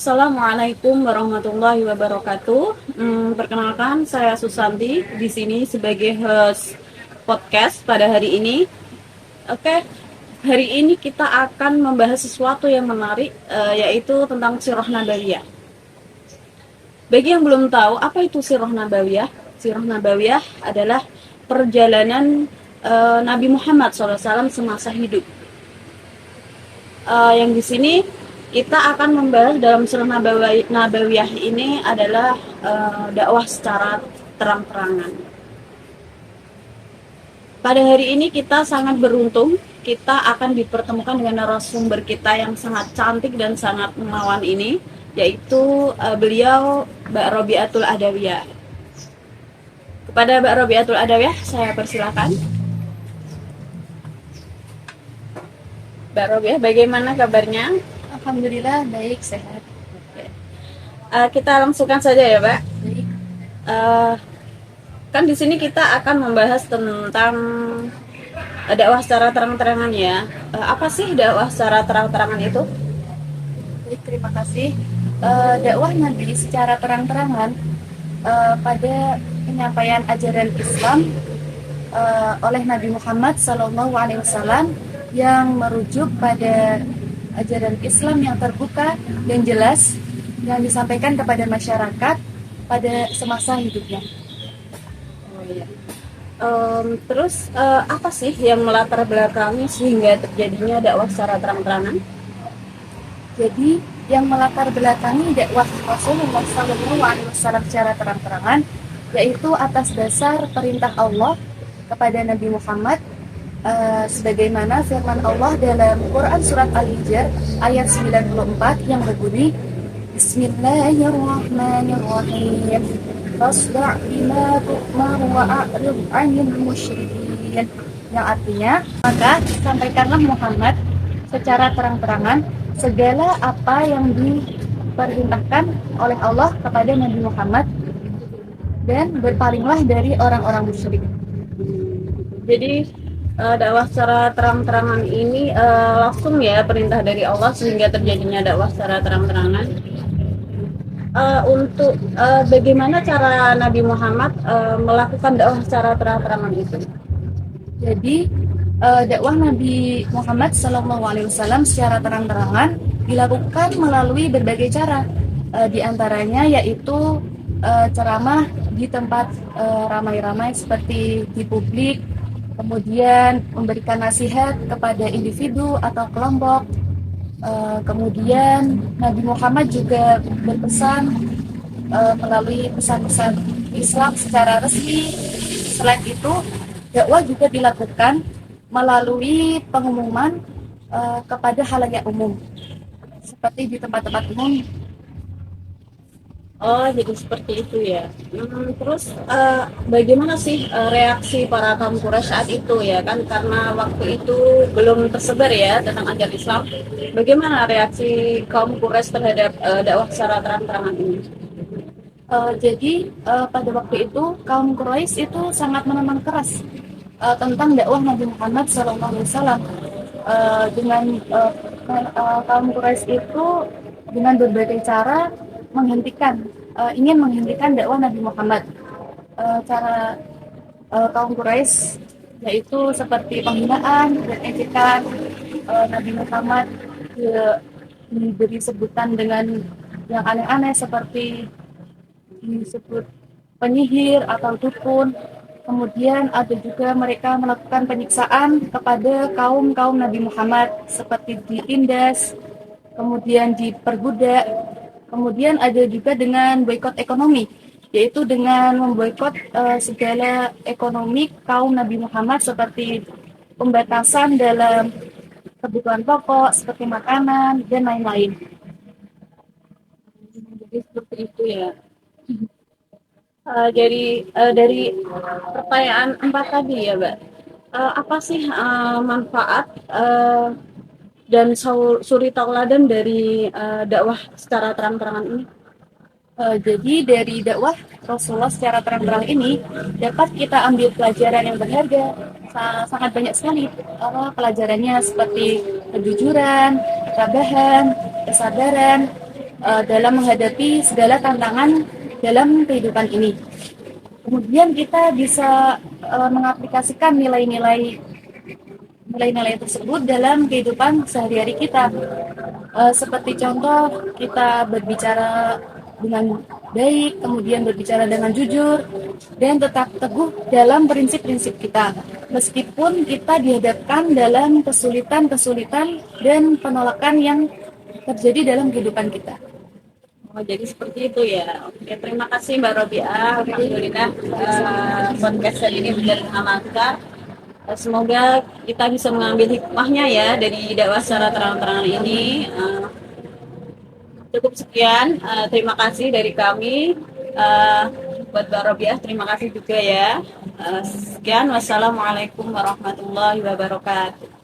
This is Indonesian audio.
Assalamualaikum warahmatullahi wabarakatuh. Perkenalkan, saya Susanti di sini sebagai host podcast pada hari ini. Oke, hari ini kita akan membahas sesuatu yang menarik, yaitu tentang Sirah Nabawiyah. Bagi yang belum tahu, apa itu Sirah Nabawiyah? Sirah Nabawiyah adalah perjalanan Nabi Muhammad SAW semasa hidup. Yang di sini kita akan membahas dalam Sirah Nabawiyah ini adalah dakwah secara terang-terangan. Pada hari ini kita sangat beruntung, kita akan dipertemukan dengan narasumber kita yang sangat cantik dan sangat menawan ini, yaitu beliau Mbak Robiatul Adawiyah. Kepada Mbak Robiatul Adawiyah, saya persilakan. Mbak Robiah, bagaimana kabarnya? Alhamdulillah baik, sehat. Kita langsungkan saja ya, Mbak. Baik. Kan di sini kita akan membahas tentang dakwah secara terang-terangan ya. Apa sih dakwah secara terang-terangan itu? Baik, terima kasih. Dakwah Nabi secara terang-terangan pada penyampaian ajaran Islam oleh Nabi Muhammad SAW yang merujuk pada ajaran Islam yang terbuka dan jelas yang disampaikan kepada masyarakat pada semasa hidupnya. Terus apa sih yang melatar belakangi sehingga terjadinya dakwah secara terang-terangan? Jadi yang melatar belakangi dakwah Rasulullah SAW secara terang-terangan yaitu atas dasar perintah Allah kepada Nabi Muhammad, sebagaimana firman Allah dalam Quran surat Al-Hijr ayat 94 yang berbunyi, Bismillahirrahmanirrahim, fasda' bima tu'mar wa a'rid 'anil musyrikin, yang artinya, maka sampaikanlah Muhammad secara terang-terangan segala apa yang diperintahkan oleh Allah kepada Nabi Muhammad dan berpalinglah dari orang-orang musyrik. Jadi dakwah secara terang-terangan ini langsung ya perintah dari Allah sehingga terjadinya dakwah secara terang-terangan. Untuk bagaimana cara Nabi Muhammad melakukan dakwah secara terang-terangan itu? Jadi dakwah Nabi Muhammad SAW secara terang-terangan dilakukan melalui berbagai cara, di antaranya yaitu ceramah di tempat ramai-ramai seperti di publik, kemudian memberikan nasihat kepada individu atau kelompok. Kemudian Nabi Muhammad juga berpesan melalui pesan-pesan Islam secara resmi. Selain itu, dakwah juga dilakukan melalui pengumuman kepada halayak umum, seperti di tempat-tempat umum. Oh, jadi seperti itu ya. Terus bagaimana sih reaksi para kaum Quraisy saat itu ya kan, karena waktu itu belum tersebar ya tentang ajaran Islam. Bagaimana reaksi kaum Quraisy terhadap dakwah secara terang-terangan ini? Jadi pada waktu itu kaum Quraisy itu sangat menentang keras tentang dakwah Nabi Muhammad SAW. Dengan kaum Quraisy itu dengan berbagai cara ingin menghentikan dakwah Nabi Muhammad. Cara kaum Quraisy yaitu seperti penghinaan dan ejekan Nabi Muhammad, diberi sebutan dengan yang aneh-aneh seperti disebut penyihir atau dukun. Kemudian ada juga mereka melakukan penyiksaan kepada kaum Nabi Muhammad seperti ditindas, kemudian diperbudak. Kemudian ada juga dengan boikot ekonomi, yaitu dengan memboikot segala ekonomi kaum Nabi Muhammad seperti pembatasan dalam kebutuhan pokok seperti makanan dan lain-lain. Jadi seperti itu ya. Dari pertanyaan 4 tadi ya, Mbak. Apa sih manfaat dan suri tauladan dari dakwah secara terang-terangan ini? Jadi dari dakwah Rasulullah secara terang-terangan ini dapat kita ambil pelajaran yang berharga. Sangat banyak sekali pelajarannya seperti kejujuran, ketabahan, kesabaran, dalam menghadapi segala tantangan dalam kehidupan ini. Kemudian kita bisa mengaplikasikan nilai-nilai tersebut dalam kehidupan sehari-hari kita. Seperti contoh, kita berbicara dengan baik, kemudian berbicara dengan jujur, dan tetap teguh dalam prinsip-prinsip kita. Meskipun kita dihadapkan dalam kesulitan-kesulitan dan penolakan yang terjadi dalam kehidupan kita. Oh, jadi seperti itu ya. Oke, terima kasih Mbak Robiah. Alhamdulillah podcast ini benar-benar mantap. Semoga kita bisa mengambil hikmahnya ya dari dakwah secara terang-terangan ini. Cukup sekian. Terima kasih dari kami. Buat Mbak Robiah, terima kasih juga ya. Sekian. Wassalamualaikum warahmatullahi wabarakatuh.